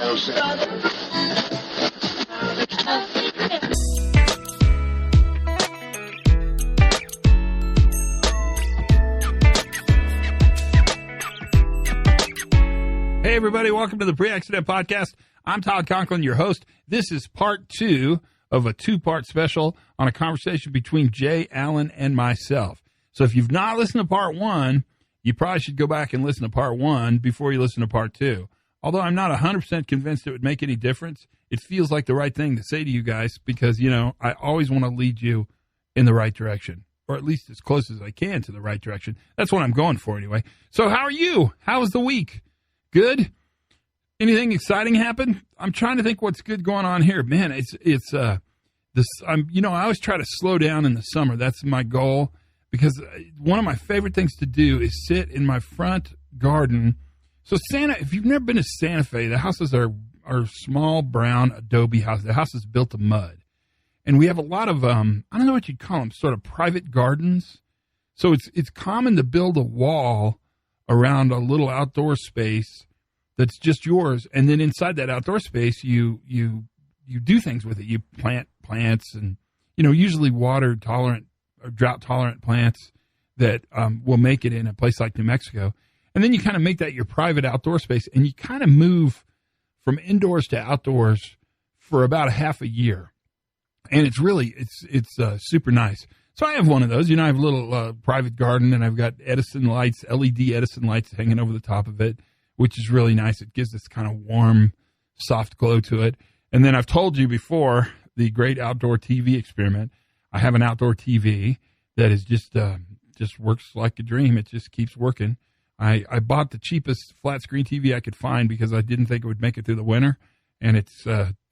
Hey, everybody. Welcome to the Pre-Accident Podcast. I'm Todd Conklin, your host. This is part 2 of a 2-part special on a conversation between Jay Allen and myself. So if you've not listened to part 1, you probably should go back and listen to part 1 before you listen to part 2. Although I'm not 100% convinced it would make any difference, it feels like the right thing to say to you guys because, you know, I always want to lead you in the right direction, or at least as close as I can to the right direction. That's what I'm going for anyway. So how are you? How was the week? Good? Anything exciting happen? I'm trying to think what's good going on here. Man, I always try to slow down in the summer. That's my goal because one of my favorite things to do is sit in my front garden. So if you've never been to Santa Fe, the houses are small brown adobe houses. The house is built of mud. And we have a lot of, I don't know what you'd call them, sort of private gardens. So it's common to build a wall around a little outdoor space that's just yours, and then inside that outdoor space, you do things with it. You plant plants, and usually water tolerant or drought tolerant plants that will make it in a place like New Mexico. And then you kind of make that your private outdoor space, and you kind of move from indoors to outdoors for about a half a year, and it's super nice. So I have one of those. I have a little private garden, and I've got Edison lights, LED Edison lights hanging over the top of it, which is really nice. It gives this kind of warm, soft glow to it. And then I've told you before, the great outdoor TV experiment. I have an outdoor TV that is just works like a dream. It just keeps working. I bought the cheapest flat screen TV I could find because I didn't think it would make it through the winter, and it's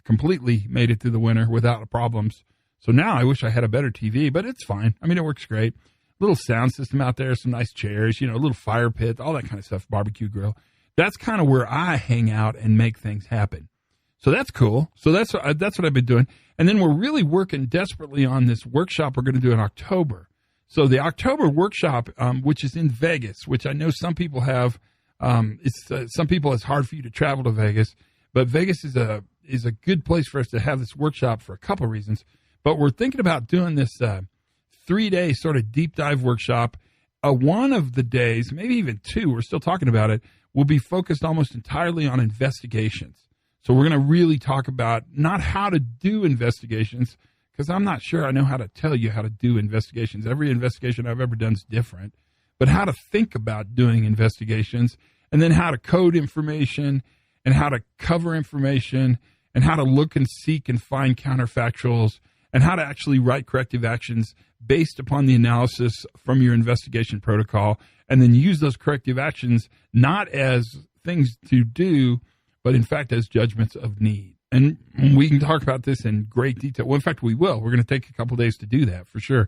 completely made it through the winter without problems. So now I wish I had a better TV, but it's fine. I mean, it works great. Little sound system out there, some nice chairs, a little fire pit, all that kind of stuff, barbecue grill. That's kind of where I hang out and make things happen. So that's cool. So that's what I've been doing. And then we're really working desperately on this workshop we're going to do in October. So the October workshop, which is in Vegas, which I know some people have, some people it's hard for you to travel to Vegas, but Vegas is a good place for us to have this workshop for a couple of reasons. But we're thinking about doing this 3-day sort of deep dive workshop. One of the days, maybe even 2, we're still talking about it, will be focused almost entirely on investigations. So we're going to really talk about not how to do investigations, because I'm not sure I know how to tell you how to do investigations. Every investigation I've ever done is different. But how to think about doing investigations, and then how to code information, and how to cover information, and how to look and seek and find counterfactuals, and how to actually write corrective actions based upon the analysis from your investigation protocol, and then use those corrective actions not as things to do, but in fact as judgments of need. And we can talk about this in great detail. Well, in fact, we will. We're going to take a couple days to do that for sure.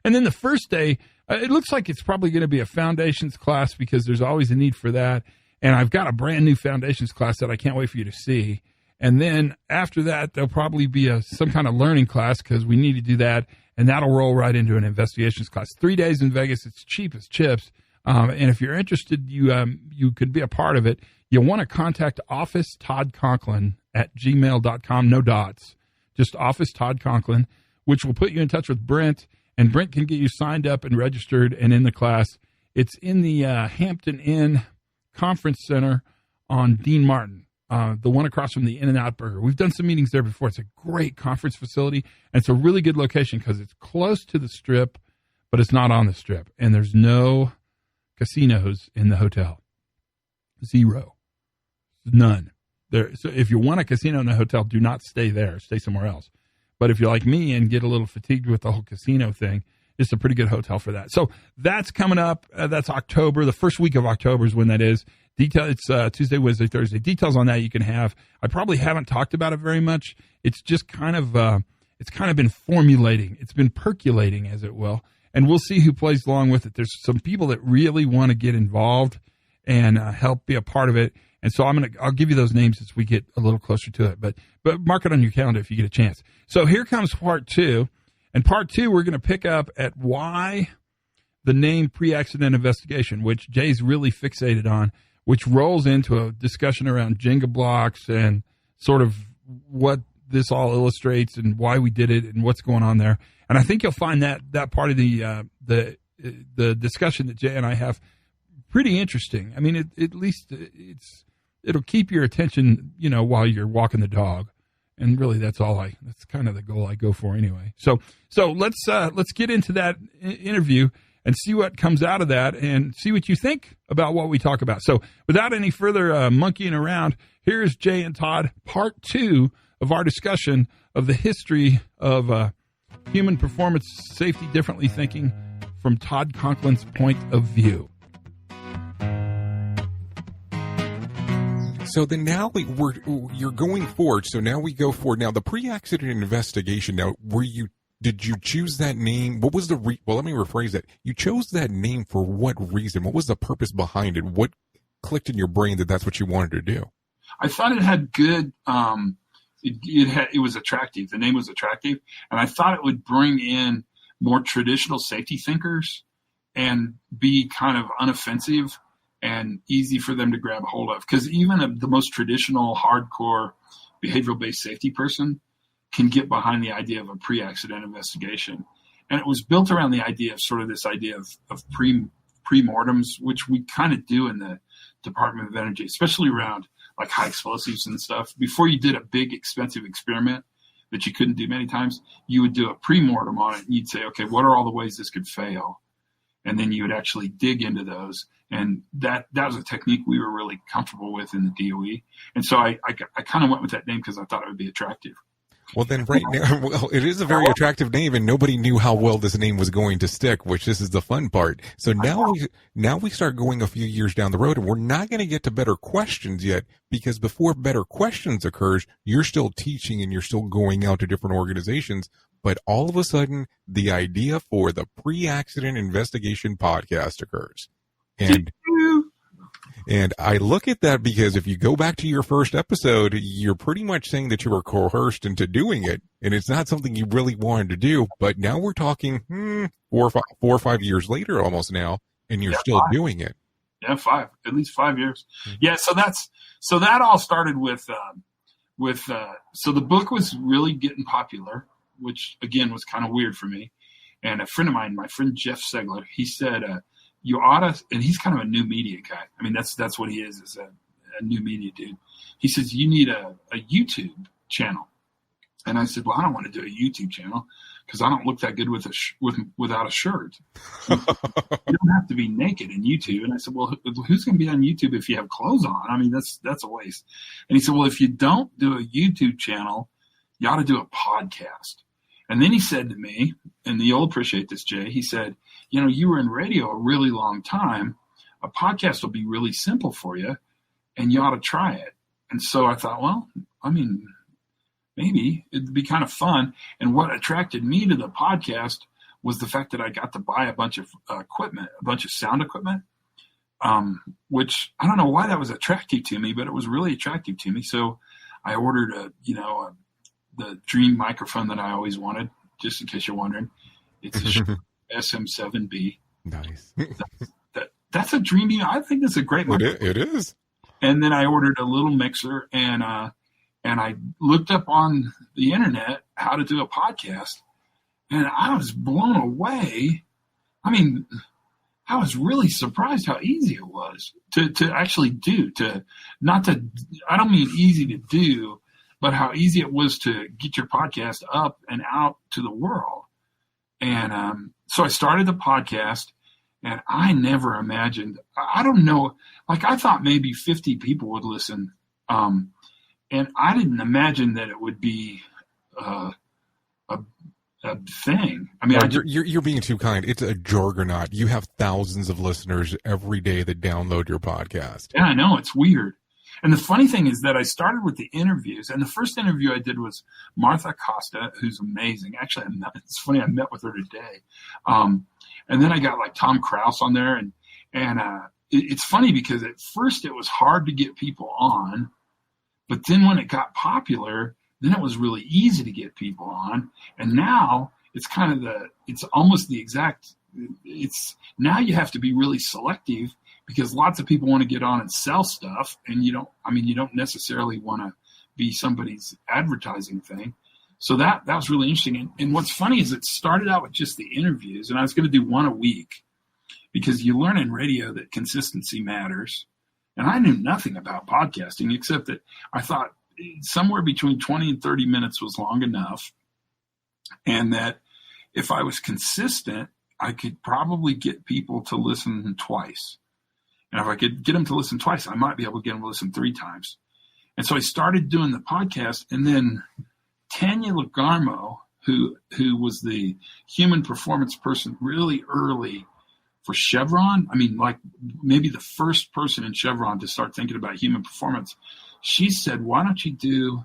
And then the first day, it looks like it's probably going to be a foundations class because there's always a need for that. And I've got a brand new foundations class that I can't wait for you to see. And then after that, there'll probably be some kind of learning class because we need to do that. And that'll roll right into an investigations class. 3 days in Vegas. It's cheap as chips. And if you're interested, you could be a part of it. You'll want to contact Office Todd Conklin at gmail.com. No dots. Just Office Todd Conklin, which will put you in touch with Brent. And Brent can get you signed up and registered and in the class. It's in the Hampton Inn Conference Center on Dean Martin. The one across from the In-N-Out Burger. We've done some meetings there before. It's a great conference facility, and it's a really good location because it's close to the Strip, but it's not on the Strip, and there's no casinos in the hotel. 0. None. So if you want a casino in the hotel, do not stay there. Stay somewhere else. But if you're like me and get a little fatigued with the whole casino thing, it's a pretty good hotel for that. So that's coming up. That's October. The first week of October is when that is. It's Tuesday, Wednesday, Thursday. Details on that you can have. I probably haven't talked about it very much. It's just kind of been formulating. It's been percolating, as it will. And we'll see who plays along with it. There's some people that really want to get involved and help be a part of it. And so I'll give you those names as we get a little closer to it. But mark it on your calendar if you get a chance. So here comes part 2. And part 2, we're going to pick up at why the name pre-accident investigation, which Jay's really fixated on. which rolls into a discussion around Jenga blocks and sort of what this all illustrates and why we did it and what's going on there. And I think you'll find that part of the discussion that Jay and I have pretty interesting. I mean, at least it'll keep your attention, while you're walking the dog. And really, that's kind of the goal I go for anyway. So let's get into that interview and see what comes out of that and see what you think about what we talk about. So without any further monkeying around, here's Jay and Todd, part 2 of our discussion of the history of human performance safety differently thinking from Todd Conklin's point of view. So then now you're going forward. So now we go forward. Now the pre-accident investigation. Now, did you choose that name? What was well, let me rephrase that. You chose that name for what reason? What was the purpose behind it? What clicked in your brain that that's what you wanted to do? I thought it had good, it was attractive. The name was attractive. And I thought it would bring in more traditional safety thinkers and be kind of unoffensive and easy for them to grab a hold of. Because even the most traditional, hardcore, behavioral-based safety person can get behind the idea of a pre-accident investigation. And it was built around the idea of sort of this idea of pre-mortems, which we kind of do in the Department of Energy, especially around like high explosives and stuff. Before you did a big, expensive experiment that you couldn't do many times, you would do a pre-mortem on it. And you'd say, okay, what are all the ways this could fail? And then you would actually dig into those. And that was a technique we were really comfortable with in the DOE. And so I kind of went with that name because I thought it would be attractive. Well, then right now, it is a very attractive name, and nobody knew how well this name was going to stick, which this is the fun part. So now we start going a few years down the road, and we're not going to get to better questions yet, because before better questions occurs, you're still teaching and you're still going out to different organizations. But all of a sudden, the idea for the pre-accident investigation podcast occurs. And I look at that because if you go back to your first episode, you're pretty much saying that you were coerced into doing it. And it's not something you really wanted to do. But now we're talking 4 or 5 years later almost now, and you're still doing it. Yeah, at least 5 years. Mm-hmm. Yeah, so that all started with so the book was really getting popular, which again was kind of weird for me. And a friend of mine, my friend Jeff Segler, he said, you ought to, and he's kind of a new media guy. I mean, that's what he is a new media dude. He says, you need a YouTube channel. And I said, well, I don't want to do a YouTube channel because I don't look that good without a shirt. You don't have to be naked in YouTube. And I said, well, who's going to be on YouTube if you have clothes on? I mean, that's a waste. And he said, well, if you don't do a YouTube channel, you ought to do a podcast. And then he said to me, and you'll appreciate this, Jay, he said, you were in radio a really long time. A podcast will be really simple for you, and you ought to try it. And so I thought, well, I mean, maybe it'd be kind of fun. And what attracted me to the podcast was the fact that I got to buy a bunch of equipment, a bunch of sound equipment, which I don't know why that was attractive to me, but it was really attractive to me. So I ordered the dream microphone that I always wanted, just in case you're wondering. It's a SM7B. Nice. That's a dreamy. I think that's a great microphone. It is. And then I ordered a little mixer, and I looked up on the internet how to do a podcast, and I was blown away. I mean, I was really surprised how easy it was to actually do. I don't mean easy to do, but how easy it was to get your podcast up and out to the world. And so I started the podcast, and I never imagined, I don't know, like I thought maybe 50 people would listen. And I didn't imagine that it would be a thing. I mean, you're being too kind. It's a juggernaut. You have thousands of listeners every day that download your podcast. Yeah, I know. It's weird. And the funny thing is that I started with the interviews, and the first interview I did was Martha Costa, who's amazing. Actually, it's funny, I met with her today. And then I got like Tom Krause on there, and it's funny because at first it was hard to get people on, but then when it got popular, then it was really easy to get people on. And now it's kind of now you have to be really selective because lots of people want to get on and sell stuff, and you don't necessarily want to be somebody's advertising thing. So that was really interesting. And what's funny is it started out with just the interviews, and I was going to do one a week because you learn in radio that consistency matters. And I knew nothing about podcasting except that I thought somewhere between 20 and 30 minutes was long enough, and that if I was consistent, I could probably get people to listen twice. And if I could get them to listen twice, I might be able to get them to listen 3 times. And so I started doing the podcast, and then Tanya Lagarmo, who was the human performance person really early for Chevron, I mean, like maybe the first person in Chevron to start thinking about human performance, she said, why don't you do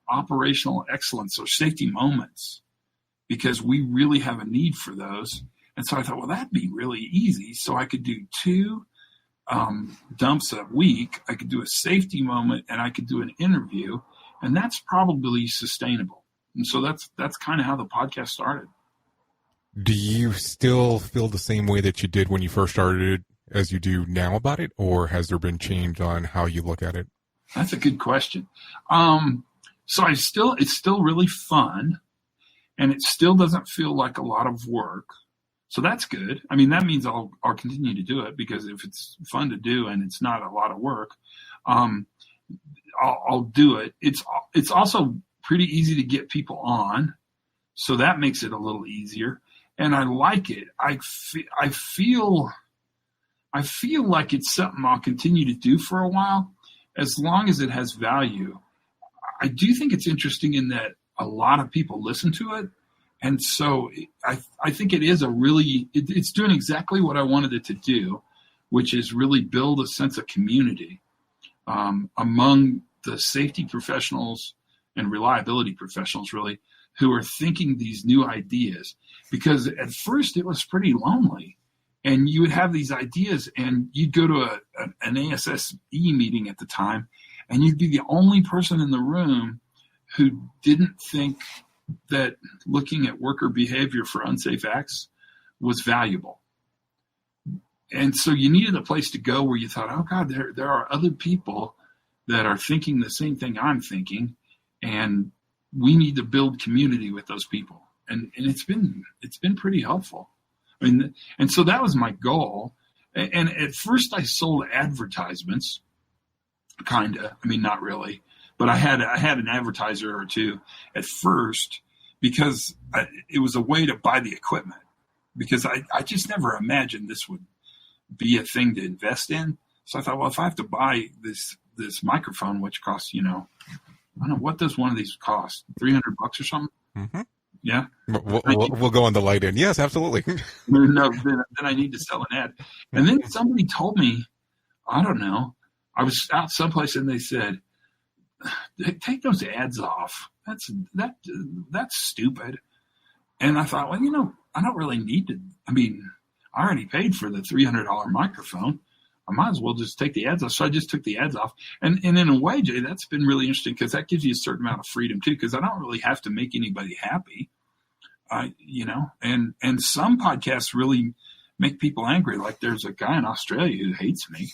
operational excellence or safety moments? Because we really have a need for those. And so I thought, well, that'd be really easy. So I could do 2 dumps a week. I could do a safety moment, and I could do an interview, and that's probably sustainable. And so that's kind of how the podcast started. Do you still feel the same way that you did when you first started as you do now about it, or has there been change on how you look at it? That's a good question. So it's still really fun, and it still doesn't feel like a lot of work. So that's good. I mean, that means I'll continue to do it, because if it's fun to do and it's not a lot of work, I'll do it. It's also pretty easy to get people on, so that makes it a little easier. And I like it. I feel like it's something I'll continue to do for a while, as long as it has value. I do think it's interesting in that a lot of people listen to it. And so I think it is it's doing exactly what I wanted it to do, which is really build a sense of community among the safety professionals and reliability professionals, really, who are thinking these new ideas. Because at first it was pretty lonely, and you would have these ideas, and you'd go to an ASSE meeting at the time, and you'd be the only person in the room who didn't think that looking at worker behavior for unsafe acts was valuable. And so you needed a place to go where you thought, oh God, there are other people that are thinking the same thing I'm thinking, and we need to build community with those people. And it's been pretty helpful. I mean, and so that was my goal. And at first I sold advertisements, kinda. I mean, not really. But I had an advertiser or two at first, because it was a way to buy the equipment, because I just never imagined this would be a thing to invest in. So I thought, well, if I have to buy this microphone, which costs, I don't know, what does one of these cost? $300 or something? Mm-hmm. Yeah. We'll go on the light end. Yes, absolutely. No, then I need to sell an ad. And then somebody told me, I don't know, I was out someplace and they said, take those ads off. That's stupid. And I thought, well, I don't really need to. I mean, I already paid for the $300 microphone. I might as well just take the ads off. So I just took the ads off. And in a way, Jay, that's been really interesting, because that gives you a certain amount of freedom too, because I don't really have to make anybody happy. And some podcasts really make people angry. Like there's a guy in Australia who hates me,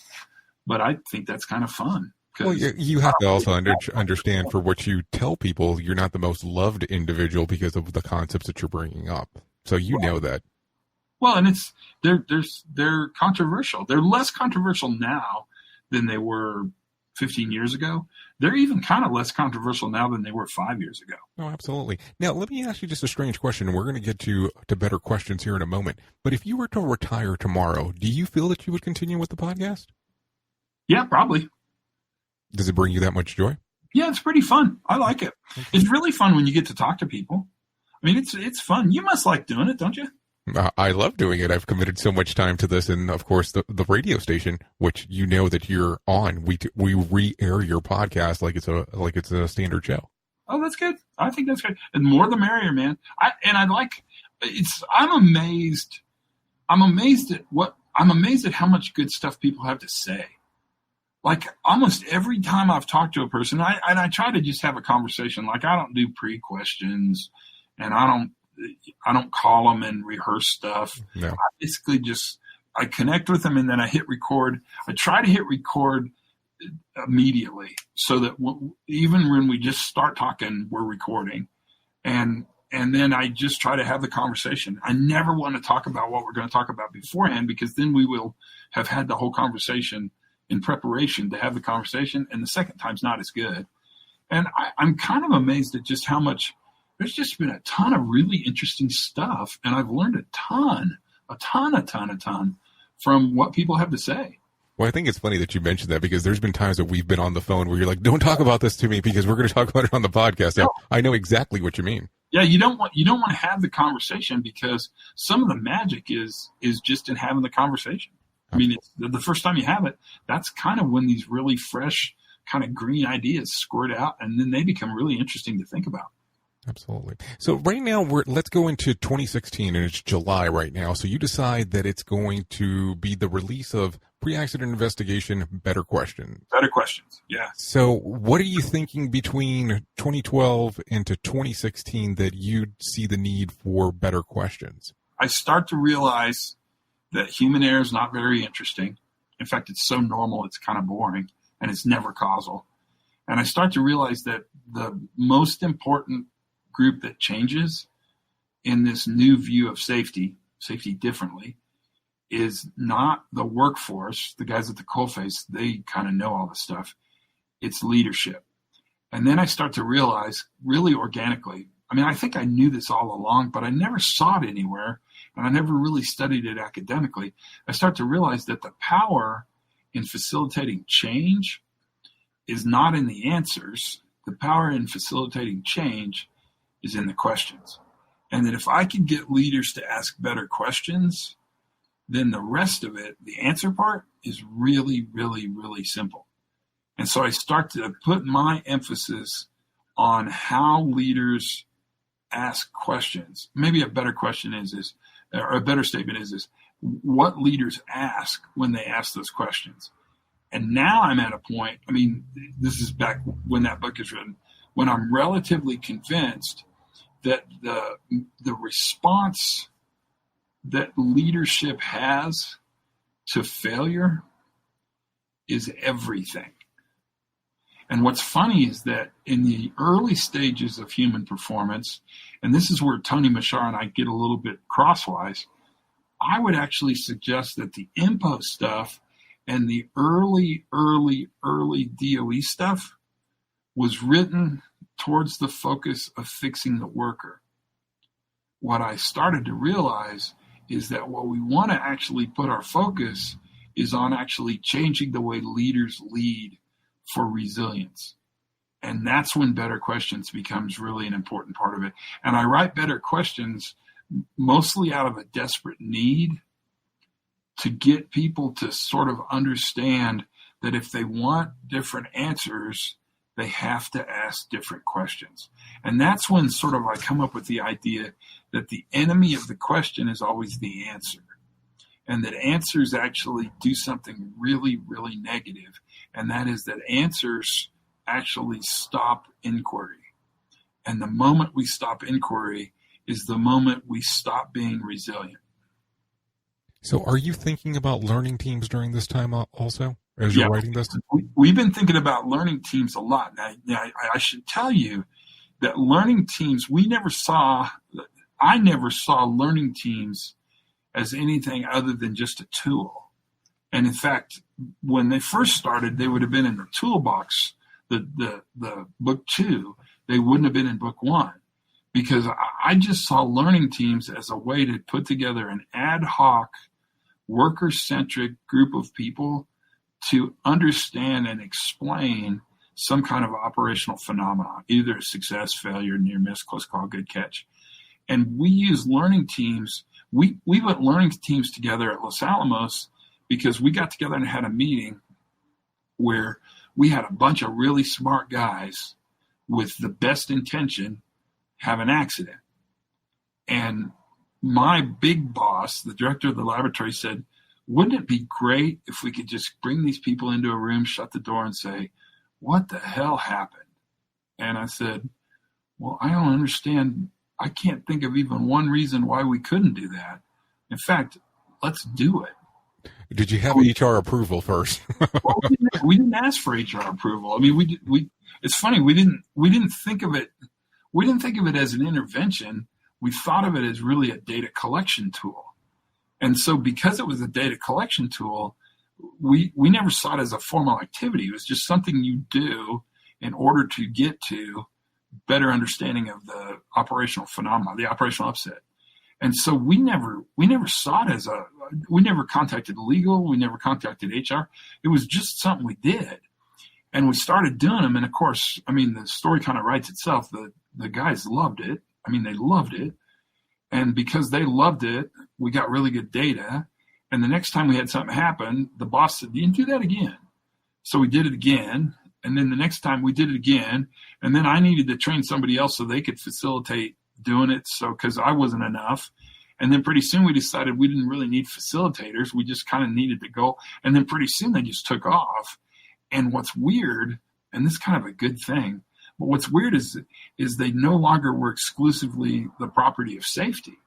but I think that's kind of fun. Well, you have to also understand, for what you tell people, you're not the most loved individual because of the concepts that you're bringing up. So know that. Well, and they're controversial. They're less controversial now than they were 15 years ago. They're even kind of less controversial now than they were 5 years ago. Oh, absolutely. Now, let me ask you just a strange question, and we're going to get to better questions here in a moment. But if you were to retire tomorrow, do you feel that you would continue with the podcast? Yeah, probably. Does it bring you that much joy? Yeah, it's pretty fun. I like it. It's really fun when you get to talk to people. I mean, it's fun. You must like doing it, don't you? I love doing it. I've committed so much time to this, and of course the radio station, which that you're on, we re-air your podcast like it's a standard show. Oh, that's good. I think that's good, and more the merrier, man. I'm amazed at how much good stuff people have to say. Like almost every time I've talked to a person, I try to just have a conversation. Like I don't do pre-questions, and I don't call them and rehearse stuff. No. I basically just I connect with them and then I hit record. I try to hit record immediately so that even when we just start talking, we're recording. And then I just try to have the conversation. I never want to talk about what we're going to talk about beforehand, because then we will have had the whole conversation in preparation to have the conversation. And the second time's not as good. And I'm kind of amazed at just how much, there's just been a ton of really interesting stuff. And I've learned a ton from what people have to say. Well, I think it's funny that you mentioned that, because there's been times that we've been on the phone where you're like, don't talk about this to me because we're going to talk about it on the podcast. No. I know exactly what you mean. Yeah, you don't want to have the conversation, because some of the magic is just in having the conversation. I mean, it's the first time you have it, that's kind of when these really fresh kind of green ideas squirt out, and then they become really interesting to think about. Absolutely. So right now, let's go into 2016, and it's July right now. So you decide that it's going to be the release of Pre-Accident Investigation, Better Questions. Better Questions, yeah. So what are you thinking between 2012 into 2016 that you see the need for better questions? I start to realize that human error is not very interesting. In fact, it's so normal, it's kind of boring, and it's never causal. And I start to realize that the most important group that changes in this new view of safety differently, is not the workforce, the guys at the coalface, they kind of know all this stuff. It's leadership. And then I start to realize, really organically, I mean, I think I knew this all along, but I never saw it anywhere, and I never really studied it academically. I start to realize that the power in facilitating change is not in the answers. The power in facilitating change is in the questions. And that if I can get leaders to ask better questions, then the rest of it, the answer part, is really, really, really simple. And so I start to put my emphasis on how leaders ask questions. Maybe a better question is this, or a better statement is this: what leaders ask when they ask those questions. And now I'm at a point, I mean, this is back when that book is written, when I'm relatively convinced that the response that leadership has to failure is everything. And what's funny is that in the early stages of human performance, and this is where Tony Machar and I get a little bit crosswise, I would actually suggest that the IMPO stuff and the early DOE stuff was written towards the focus of fixing the worker. What I started to realize is that what we want to actually put our focus is on actually changing the way leaders lead for resilience. And that's when Better Questions becomes really an important part of it. And I write Better Questions mostly out of a desperate need to get people to sort of understand that if they want different answers, they have to ask different questions. And that's when sort of I come up with the idea that the enemy of the question is always the answer, and that answers actually do something really, really negative. And that is that answers actually stop inquiry. And the moment we stop inquiry is the moment we stop being resilient. So are you thinking about learning teams during this time also, as you're writing this? We've been thinking about learning teams a lot. Now, I should tell you that learning teams, I never saw learning teams as anything other than just a tool. And in fact, when they first started, they would have been in the toolbox, the book 2. They wouldn't have been in book 1, because I just saw learning teams as a way to put together an ad hoc, worker-centric group of people to understand and explain some kind of operational phenomenon, either success, failure, near miss, close call, good catch. And we use learning teams. We put learning teams together at Los Alamos because we got together and had a meeting where we had a bunch of really smart guys with the best intention have an accident. And my big boss, the director of the laboratory, said, wouldn't it be great if we could just bring these people into a room, shut the door, and say, what the hell happened? And I said, well, I don't understand. I can't think of even one reason why we couldn't do that. In fact, let's do it. Did you have HR approval first? Well, we didn't ask for HR approval. I mean, it's funny. We didn't think of it. We didn't think of it as an intervention. We thought of it as really a data collection tool. And so because it was a data collection tool, we never saw it as a formal activity. It was just something you do in order to get to better understanding of the operational phenomena, the operational upset. And so we never saw it as we never contacted legal. We never contacted HR. It was just something we did. And we started doing them. And of course, I mean, the story kind of writes itself. The guys loved it. I mean, they loved it. And because they loved it, we got really good data. And the next time we had something happen, the boss said, "You can do that again." So we did it again. And then the next time we did it again. And then I needed to train somebody else so they could facilitate doing it. So, because I wasn't enough. And then pretty soon we decided we didn't really need facilitators. We just kind of needed to go. And then pretty soon they just took off. And what's weird, and this is kind of a good thing, but what's weird is they no longer were exclusively the property of safety.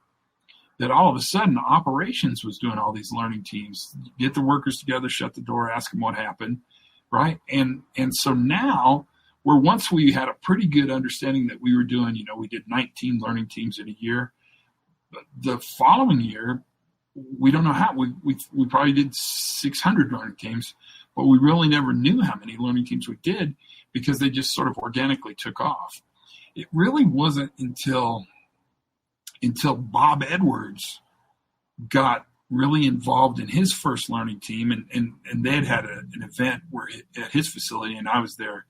That all of a sudden operations was doing all these learning teams, get the workers together, shut the door, ask them what happened, right? And so now, where once we had a pretty good understanding that we were doing, we did 19 learning teams in a year. But the following year, we don't know how. We probably did 600 learning teams, but we really never knew how many learning teams we did because they just sort of organically took off. It really wasn't until Bob Edwards got really involved in his first learning team, and they had an event at his facility, and I was there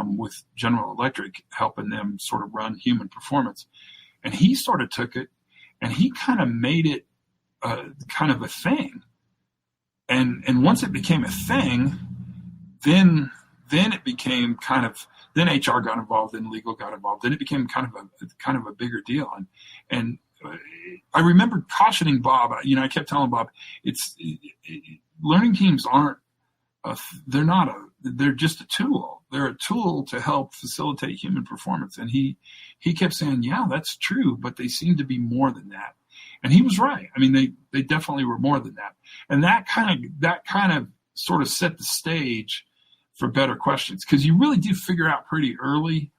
with General Electric helping them sort of run human performance. And he sort of took it and he kind of made it kind of a thing. And once it became a thing, then it became then HR got involved, then legal got involved, then it became kind of a bigger deal. And I remember cautioning Bob. I kept telling Bob, learning teams aren't. They're just a tool. They're a tool to help facilitate human performance. And he kept saying, "Yeah, that's true, but they seem to be more than that." And he was right. I mean, they definitely were more than that. And that kind of sort of set the stage for better questions, because you really do figure out pretty early.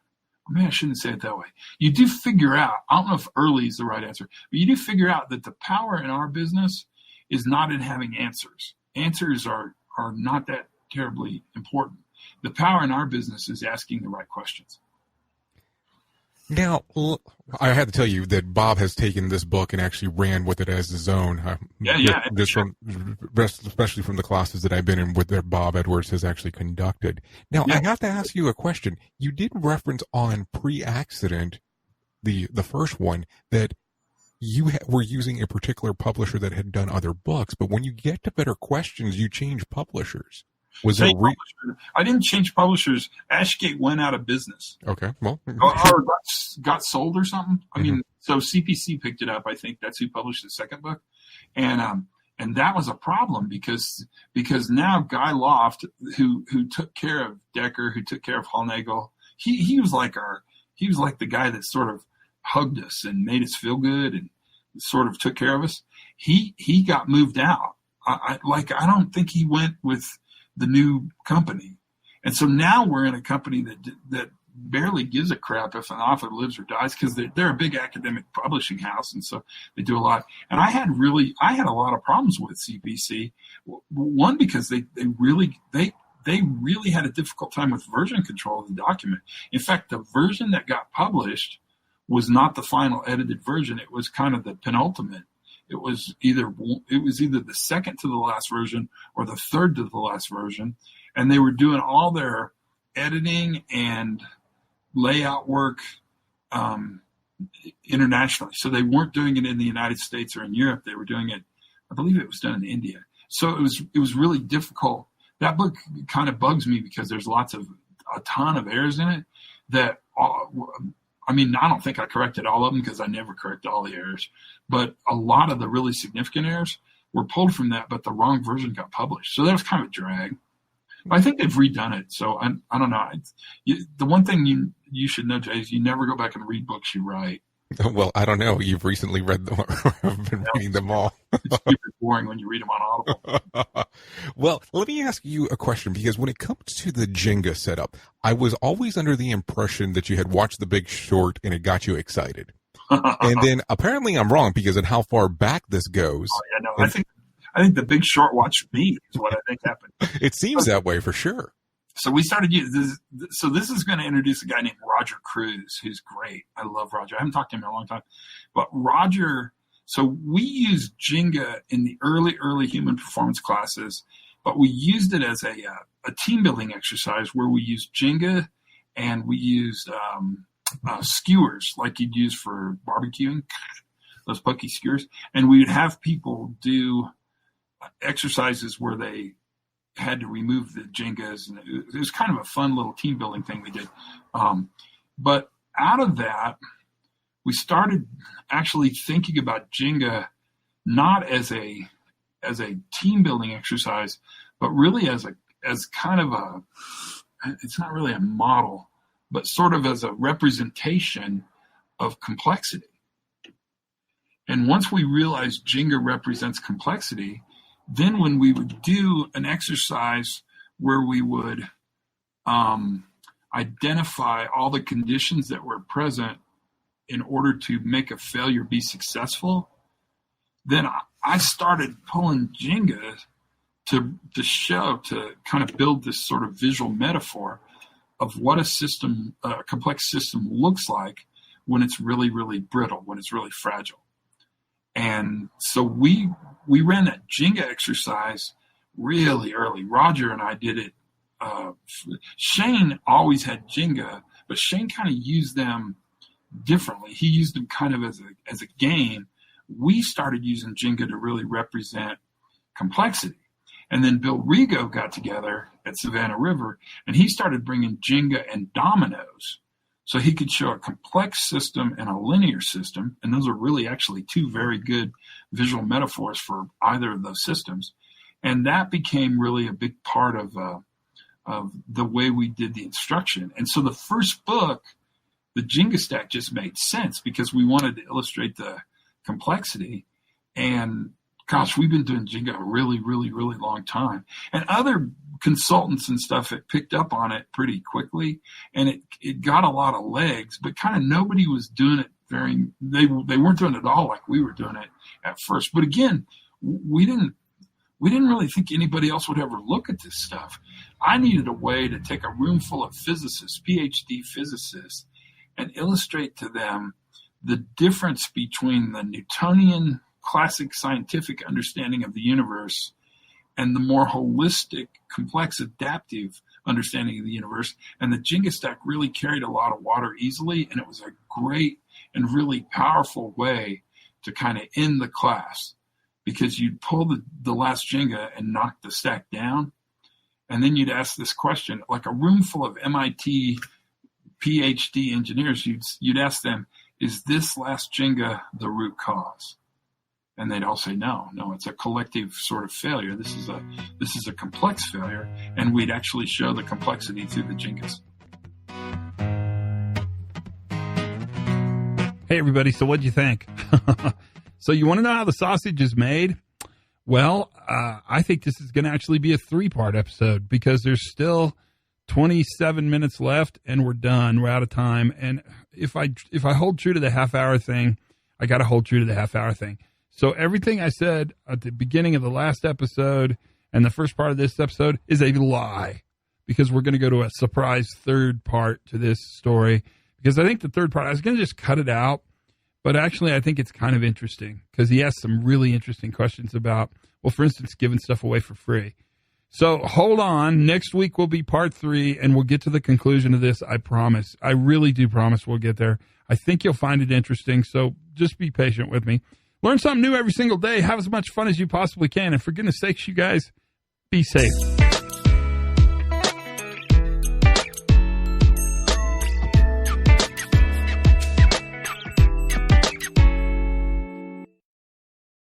I shouldn't say it that way. You do figure out, I don't know if early is the right answer, but you do figure out that the power in our business is not in having answers. Answers are not that terribly important. The power in our business is asking the right questions. Now, I had to tell you that Bob has taken this book and actually ran with it as his own. Especially from the classes that I've been in with that Bob Edwards has actually conducted. Now, I have to ask you a question. You did reference on Pre-Accident, the first one, that you were using a particular publisher that had done other books, but when you get to Better Questions, you change publishers. Was there I didn't change publishers. Ashgate went out of business. Okay, well, or got sold or something. I mean, so CPC picked it up. I think that's who published the second book, and that was a problem because now Guy Loft, who took care of Decker, who took care of Hallnagel, he was like the guy that sort of hugged us and made us feel good and sort of took care of us. He got moved out. I don't think he went with the new company. And so now we're in a company that barely gives a crap if an author lives or dies, because they're a big academic publishing house, and so they do a lot. And I had a lot of problems with CPC. One, because they really had a difficult time with version control of the document. In fact, the version that got published was not the final edited version. It was kind of the penultimate. It was either the second to the last version or the third to the last version, and they were doing all their editing and layout work internationally. So they weren't doing it in the United States or in Europe. They were doing it, I believe it was done in India. So it was really difficult. That book kind of bugs me because there's a ton of errors in it that. I don't think I corrected all of them because I never correct all the errors, but a lot of the really significant errors were pulled from that, but the wrong version got published. So that was kind of a drag. But I think they've redone it. So I don't know. The one thing you should know, Jay, is you never go back and read books you write. Well, I don't know. You've recently read them. I've been reading them all. It's super boring when you read them on Audible. Well, let me ask you a question, because when it comes to the Jenga setup, I was always under the impression that you had watched The Big Short and it got you excited. And then apparently I'm wrong, because of how far back this goes. Oh, yeah, no, I think The Big Short watched me is what I think happened. It seems that way for sure. So we started using this. So this is going to introduce a guy named Roger Cruz, who's great. I love Roger. I haven't talked to him in a long time, but Roger. So we used Jenga in the early human performance classes, but we used it as a team building exercise where we used Jenga and we used skewers like you'd use for barbecuing, those pokey skewers, and we would have people do exercises where they had to remove the Jengas, and it was kind of a fun little team building thing we did. But out of that, we started actually thinking about Jenga not as a team building exercise, but really as kind of it's not really a model, but sort of as a representation of complexity. And once we realized Jenga represents complexity, then when we would do an exercise where we would identify all the conditions that were present in order to make a failure be successful, then I started pulling Jenga to kind of build this sort of visual metaphor of what a complex system looks like when it's really, really brittle, when it's really fragile. And so we ran that Jenga exercise really early. Roger and I did it. Shane always had Jenga, but Shane kind of used them differently. He used them kind of as a game. We started using Jenga to really represent complexity. And then Bill Rigo got together at Savannah River, and he started bringing Jenga and dominoes. So he could show a complex system and a linear system, and those are really actually two very good visual metaphors for either of those systems. And that became really a big part of the way we did the instruction. And so the first book, the Jenga stack, just made sense because we wanted to illustrate the complexity. And gosh, we've been doing Jenga a really, really, really long time. And other consultants and stuff had picked up on it pretty quickly, and it got a lot of legs, but kind of nobody was doing it they weren't doing it at all like we were doing it at first. But again, we didn't really think anybody else would ever look at this stuff. I needed a way to take a room full of physicists, PhD physicists, and illustrate to them the difference between the Newtonian classic scientific understanding of the universe and the more holistic, complex, adaptive understanding of the universe. And the Jenga stack really carried a lot of water easily, and it was a great and really powerful way to kind of end the class, because you'd pull the last Jenga and knock the stack down, and then you'd ask this question, like a room full of MIT PhD engineers, you'd ask them, is this last Jenga the root cause? And they'd all say, no, it's a collective sort of failure. This is a complex failure. And we'd actually show the complexity through the Jengas. Hey, everybody. So what'd you think? So you want to know how the sausage is made? Well, I think this is going to actually be a 3-part episode because there's still 27 minutes left and we're done. We're out of time. And if I hold true to the half-hour thing, I got to hold true to the half-hour thing. So everything I said at the beginning of the last episode and the first part of this episode is a lie, because we're going to go to a surprise third part to this story, because I think the third part, I was going to just cut it out, but actually I think it's kind of interesting because he asked some really interesting questions about, well, for instance, giving stuff away for free. So hold on. Next week will be part 3, and we'll get to the conclusion of this. I promise. I really do promise we'll get there. I think you'll find it interesting, so just be patient with me. Learn something new every single day. Have as much fun as you possibly can. And for goodness sakes, you guys, be safe.